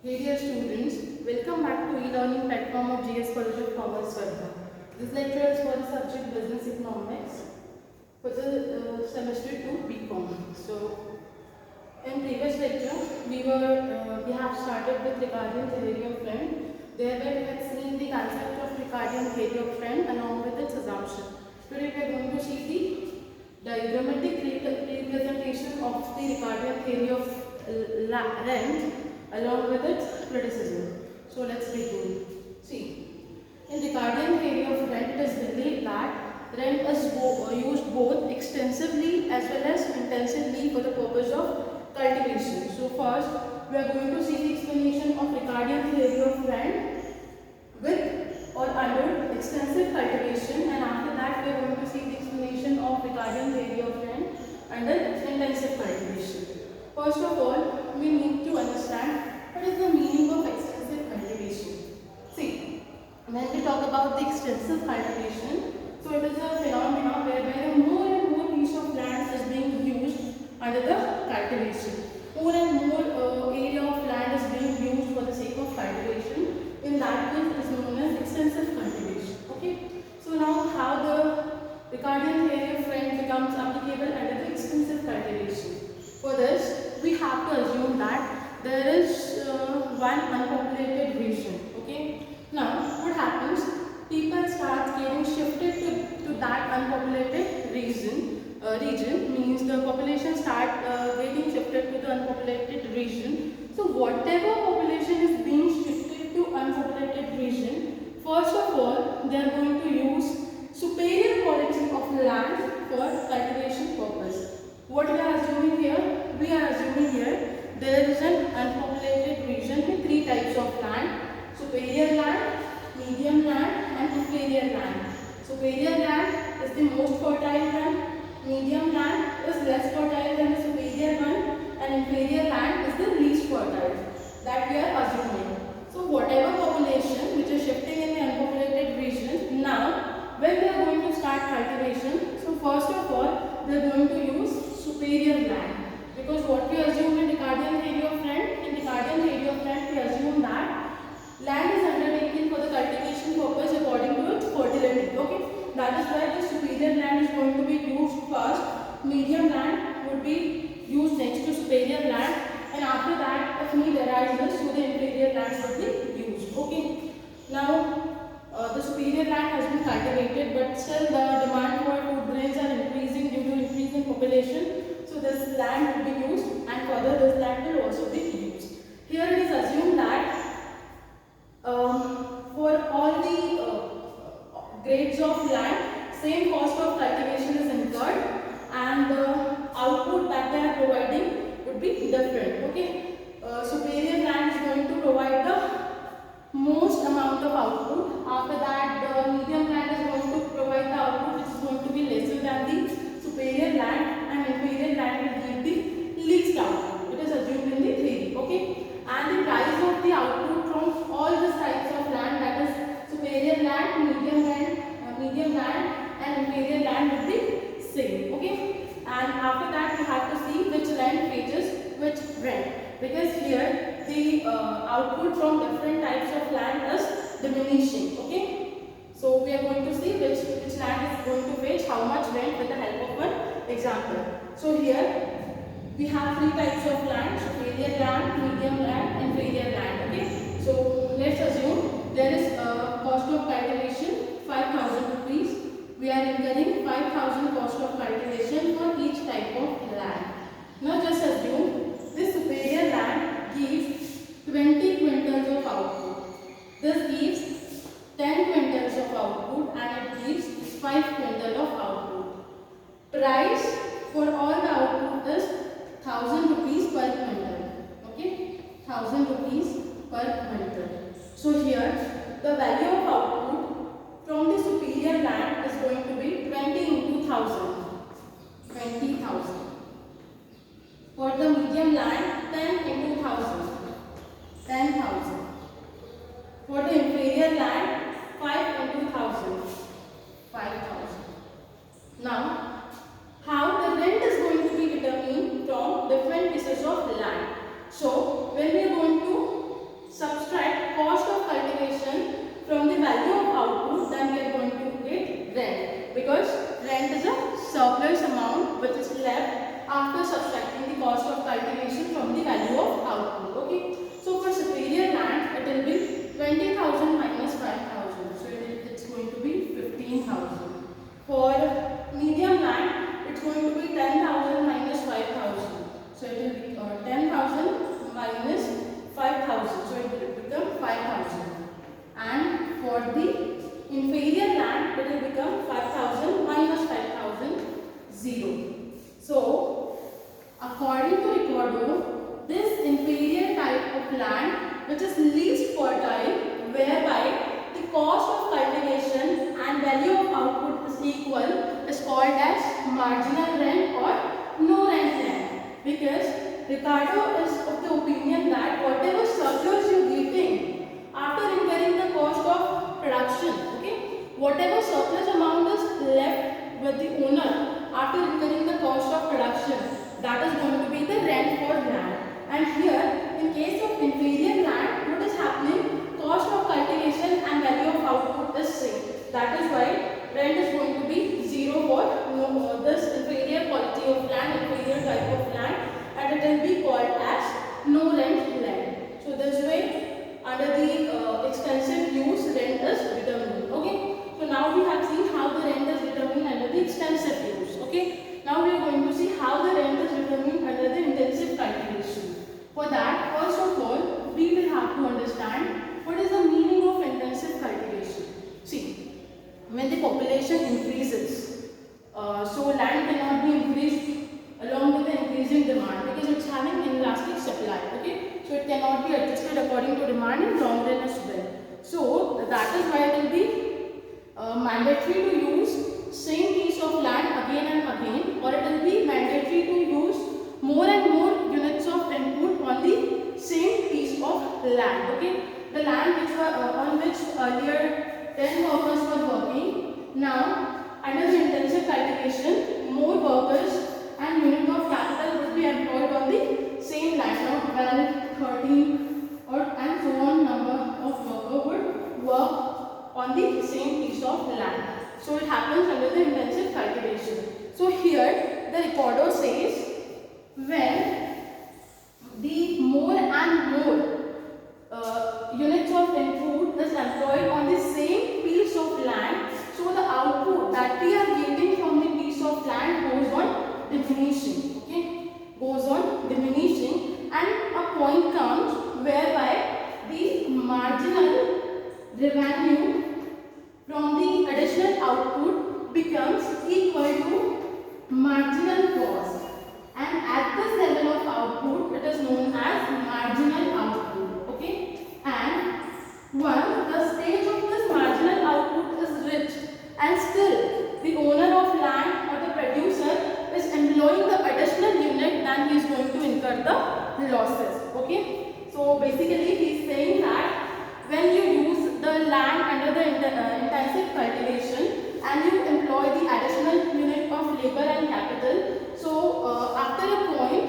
Hey dear students, welcome back to e-learning platform of GS College of Commerce, Varna. This lecture is for the subject Business Economics for the semester 2 BCom. So, in previous lecture, we have started with Ricardian theory of trend. There we had seen the concept of Ricardian theory of trend along with its assumption. Today we are going to see the diagrammatic representation of the Ricardian theory of rent along with its criticism. So let's begin. See, in Ricardian theory of rent, it is believed that rent is used both extensively as well as intensively for the purpose of cultivation. So first, we are going to see the explanation of Ricardian theory of rent with or under extensive cultivation, and after that we are going to see the explanation of Ricardian theory of rent under intensive cultivation. First of all, we need to understand what is the meaning of extensive cultivation. See, when we talk about the extensive cultivation, so it is a phenomenon whereby more and more piece of land is being used under the cultivation. More and more area of land is being used for the sake of cultivation. In that case, it is known as extensive cultivation. Okay. So now, how the Ricardian theory of rent becomes applicable under the extensive cultivation? For this, we have to assume that there is one unpopulated region. Okay. Now, what happens? People start getting shifted to that unpopulated region means the population start getting shifted to the unpopulated region. So, whatever population is being shifted to unpopulated region, first of all, they are going to use superior quality of land for cultivation purpose. What we are assuming here? We are assuming here there is an unpopulated region with three types of land: superior land, medium land and inferior land. Superior land is the most fertile land, medium land is less fertile than the superior one, and inferior land is the least fertile that we are assuming. So whatever population which is shifting in the unpopulated regions, now when they are going to start cultivation, so first of all they are going to use superior land, because what we assume in Ricardian theory of rent, we assume that land is undertaken for the cultivation purpose according to its fertility. Okay, that is why the superior land is going to be used first, medium land would be used next to superior land, and after that, if need arises, so the inferior land would be used. Okay, now the superior land has been cultivated, but still the demand for food grains are increasing due to increase in population. So this land will be used, and further this land will also be used. Here it is assumed that for all the grades of land, same cost of cultivation is incurred, and the output that they are providing would be different. Okay, superior land is going to provide the most amount of output. After that, the medium land is going to provide the output which is going to be lesser than the superior land, and inferior land will give the least output. It is assumed in the theory. Okay, and the price of the output from all the types of land, that is superior land, medium land and inferior land will be same. Okay, and after that we have to see which land fetches which rent, because here the output from different types of land is diminishing. Okay, so we are going to see which land is going to fetch how much rent with the help of an example. So here we have three types of land: superior land, medium land, inferior land. Okay, so let's assume there is a cost of cultivation 5,000 rupees. We are incurring 5,000 cost of cultivation for each type of land. Now just assume this superior land gives 20 quintals of output. This gives 10 quintals of output, and it gives 5 quintals of output. Price for all the output is 1,000 rupees per quintal. Okay, 1,000 rupees per quintal. So here the value of output from the superior land is going to be 20 into 1,000. 20,000. For the medium land, 10 into 1,000. 10,000. For the inferior land, 5 into 1,000. 5,000. Now, how the rent is going to be determined from different pieces of land. So, when we are going to value of output, then we are going to get rent, because rent is a surplus amount which is left after subtracting the cost of cultivation from the value of output. Okay, so for superior land it will be 20,000 minus 5,000, so it's going to be 15,000. For medium land it's going to be 10,000 minus 5,000, so it will be 10,000 minus 5,000, so it will become 5,000. And for the inferior land it will become 5,000 minus 5,000, 0. So according to Ricardo, this inferior type of land which is least fertile, whereby the cost of cultivation and value of output is equal, is called as marginal rent or no rent land, because Ricardo is of the opinion that whatever surplus you are getting after incurring the cost of production, okay, whatever surplus amount is left with the owner after incurring the cost of production, that is going to be the rent for land. And here, in case of inferior land, what is happening? Cost of cultivation and value of output is same. That is why rent is going to be 0 for this inferior quality of land, inferior type of land, and it will be called as no rent land. So this way, under the extensive use, rent is determined. Okay. So now we have seen how the rent is determined under the extensive use. Okay. Now we are going to see how the rent is determined under the intensive cultivation. For that, first of all, we will have to understand what is the meaning of intensive cultivation. See, when the population increases, so land cannot be increased along with the increasing demand, because it's having inelastic supply. Okay, so it cannot be adjusted according to demand in long run as well. So that is why it will be mandatory to use same piece of land again and again, or it will be mandatory to use more and more units of input on the same piece of land. Okay, the land which were on which earlier 10 workers were working, now under the intensive cultivation more workers and unit of capital would be employed on the same land. Now 12, 13 or and so on number of workers would work on the same piece of land. So it happens under the intensive cultivation. So here the recorder says, when the more and more units of input is employed on the same piece of land, so the output that we are getting from the piece of land goes on diminishing. Okay, goes on diminishing, and a point comes whereby the marginal revenue from the additional output becomes equal to marginal cost, and at this level of output it is known as marginal output. Okay, and once the stage of this marginal output is reached and still the owner of land or the producer is employing the additional unit, then he is going to incur the losses. Okay, so basically he is saying that when you use the land under the intensive cultivation and you employ the additional unit of labor and capital, so after a point,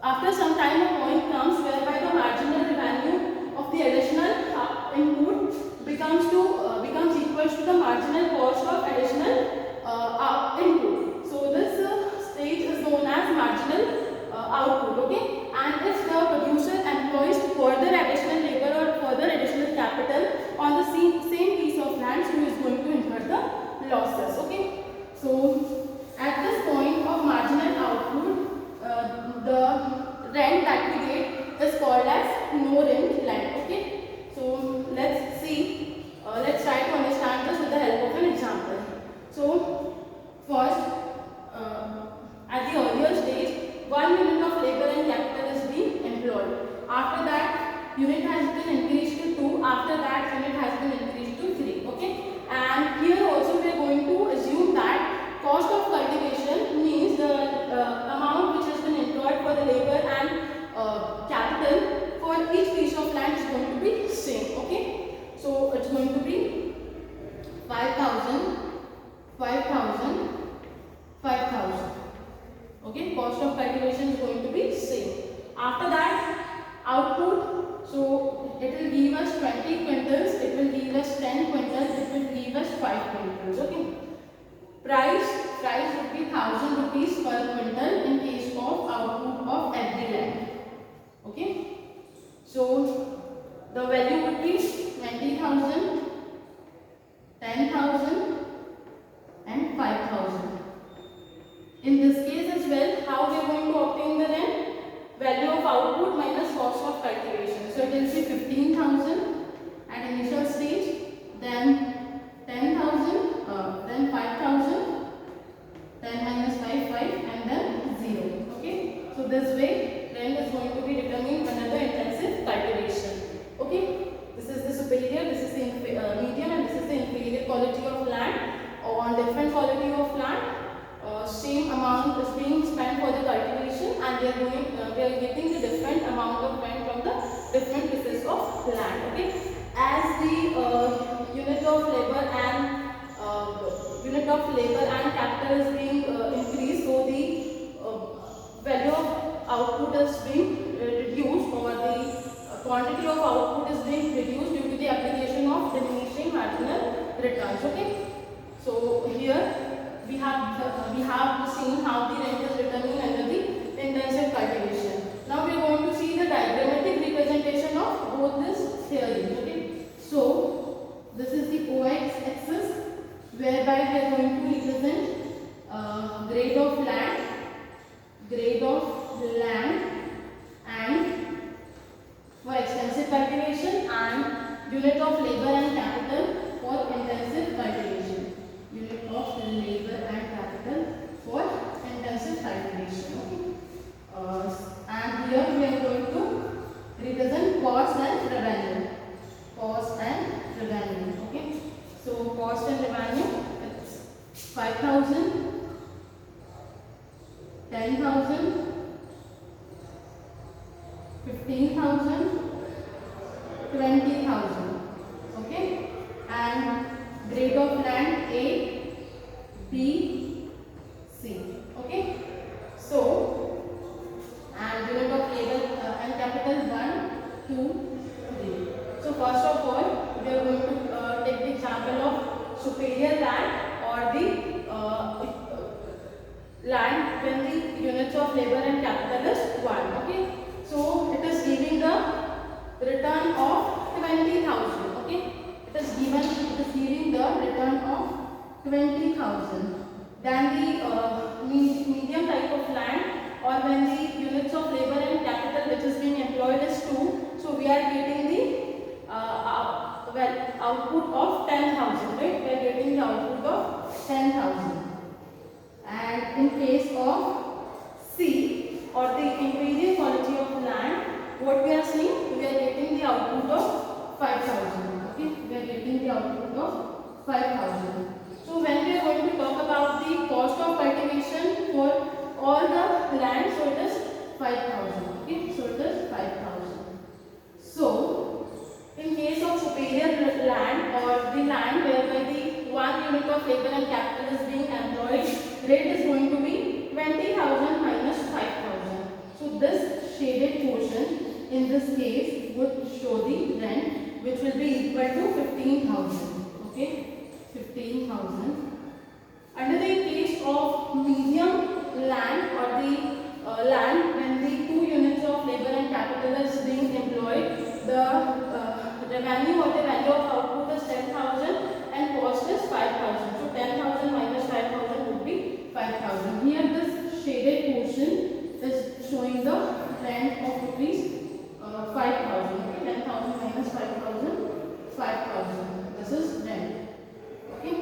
after some time a point comes whereby the marginal revenue of the additional input becomes equal to the marginal cost of additional input. So this stage is known as marginal output. Okay, and if the producer employs further additional labor or further additional capital on the same piece of land, so he is going to incur the losses. Okay, so at this point of marginal output, the rent that we get is called as no rent land. Okay, so let's see. Let's try to understand this with the help of an example. So first, at the earlier stage, 1 unit of labor and capital is being employed. After that, unit has been increased to 2. After that, unit has been increased to 3. Okay, and here also we are going to assume that cost of cultivation means the amount which has been employed for the labor and capital for each piece of land is going to be same. Okay, so it's going to be 5,000, 5,000, 5,000. Okay, cost of cultivation is going to be same. After that, output, so it will give us 20 quintals, it will give us 10 quintals, it will give us 5 quintals. Okay. Price would be 1000 rupees per quintal in case of output of every land. Okay. So the value would be 20,000, 10,000 and 5,000. In this case as well, how we are going to obtain the rent? Value of output minus cost of cultivation. So it will be 15,000 at initial stage, then 10,000, then 5,000, 10 minus 5, 5 and then 0. Okay. So this way rent is going to be determined under the intensive cultivation. Okay. This is the superior, this is the medium and this is the inferior quality of land. On different quality of land, same amount is being spent for the cultivation, and we are getting the different amount of rent from the different pieces of land. Okay, as the unit of labor and capital is being increased, so the value of output is being reduced, or the quantity of output is being reduced due to the application of diminishing marginal returns. Okay. So here we have seen how the rent is determined under the intensive cultivation. Now we are going to see the diagrammatic representation of both these theories. Okay. So this is the OX axis, whereby we are going to represent grade of land, and for extensive cultivation, and unit of labor and capital for intensive cultivation. Unit of labor and capital for intensive cultivation. And here we are going to represent cost and revenue. Okay. So cost and revenue, it's 5,000, 10,000, 15,000, 20,000. Okay. And grade of land A, B, C. Okay. So, and unit of labor and capital 1, 2, 3. So first of all, we are going to take the example of superior land, or the land when the units of labor and capital is 1. Okay. So it is giving the return of 20,000. Okay. It is giving the return of 20,000. Then the medium type of land, or when the units of labor and capital which is being employed is 2, so we are getting the output of 10,000, right? We are getting the output of 10,000. And in case of C, or the inferior quality of land, what we are seeing? We are getting the output of 5,000. Okay, we are getting the output of 5,000. So when we are going to talk about the cost of cultivation for all the land, so it is 5,000. Okay, so it is 5,000. So in case of superior land, or the land whereby the 1 unit of labor and capital is being employed, rate is going to be 20,000 minus 5,000. So this shaded portion in this case would show the rent, which will be equal to 15,000. Okay, 15,000. Under the case of medium land, or the land when the 2 units of labor and capital is being employed, the revenue or the value of output is 10,000 and cost is 5,000. So 10,000 minus 5,000 would be 5,000. Here this shaded portion is showing the rent of rupees 5,000. Okay, 10,000 minus 5,000, 5,000. This is rent. Okay.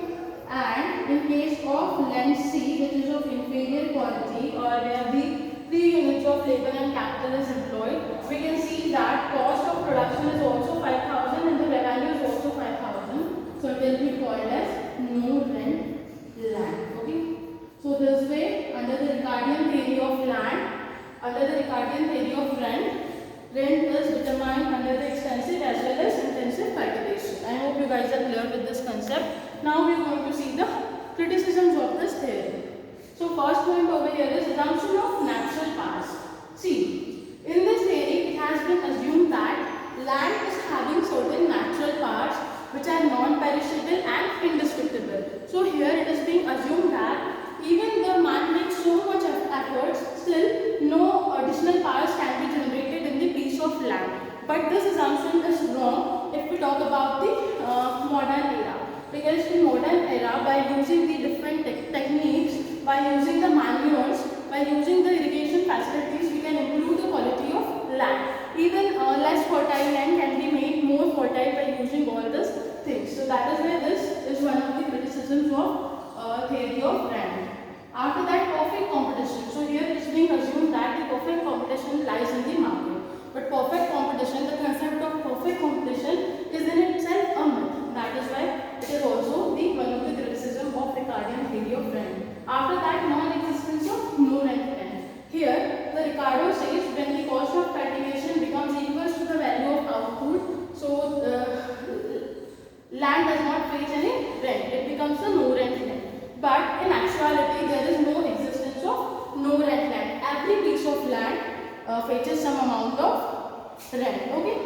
And in case of land C, which is of inferior quality, or where the 3 units of labor and capital is employed, we can see that cost of production is also 5,000 and the revenue is also 5,000. So it will be called as no rent land. Okay. So this way, under the Ricardian theory of land, under the Ricardian theory of rent is determined under the extensive as well as intensive cultivation. I hope you guys are clear with this concept. Now we are going to see the criticisms of this theory. So first point over here is assumption of natural powers. See, in this theory it has been assumed that land is having But this assumption is wrong if we talk about the modern era. Because in modern era, by using the different techniques, by using the manures, by using the irrigation facilities, we can improve the quality of land. Even less fertile land can be made more fertile by using all these things. So that is why this is one of the criticisms of theory of land. After that, perfect competition. So here it is being assumed that the perfect competition lies in the market. But perfect competition, the concept of perfect competition is in itself a myth. That is why it is also one of the criticism of Ricardian theory of rent. After that, non-existence of no rent land. Here, the Ricardo says when the cost of cultivation becomes equal to the value of output, so land does not face any rent. It becomes a no rent land. But in actuality, there is no existence of no rent land. Every piece of land fetches some amount of rent. Okay.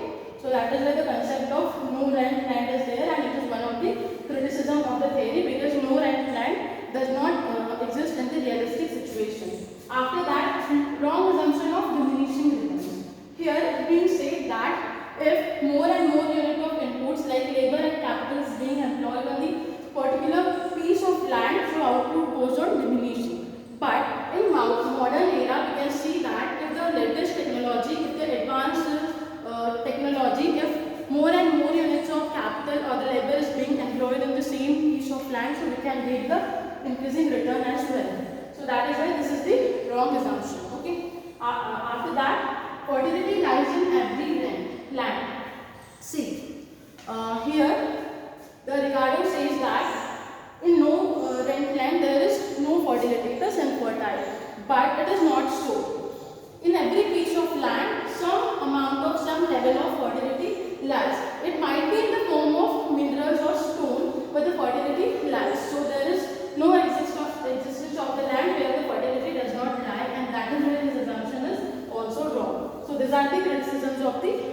So that is why the concept of no rent land is there, and it is one of the criticism of the theory, because no rent land does not exist in the realistic situation. After that, wrong assumption of diminishing returns. Here it being said that if more and more unit of inputs like labor and capital is being employed on the particular piece of land, so output goes on diminishing. But in modern era, we can see that if the latest technology, if the advanced technology, if more and more units of capital or the labor is being employed in the same piece of land, so we can get the increasing return as well. So that is why this is the wrong assumption. Okay. After that, fertility lies in every land. See, here the Ricardo says that in no rent land there is no fertility, it is infertile. But it is not so. In every piece of land, some amount of some level of fertility lies. It might be in the form of minerals or stone, but the fertility lies. So there is no existence of the land where the fertility does not lie, and that is where this assumption is also wrong. So these are the criticisms of the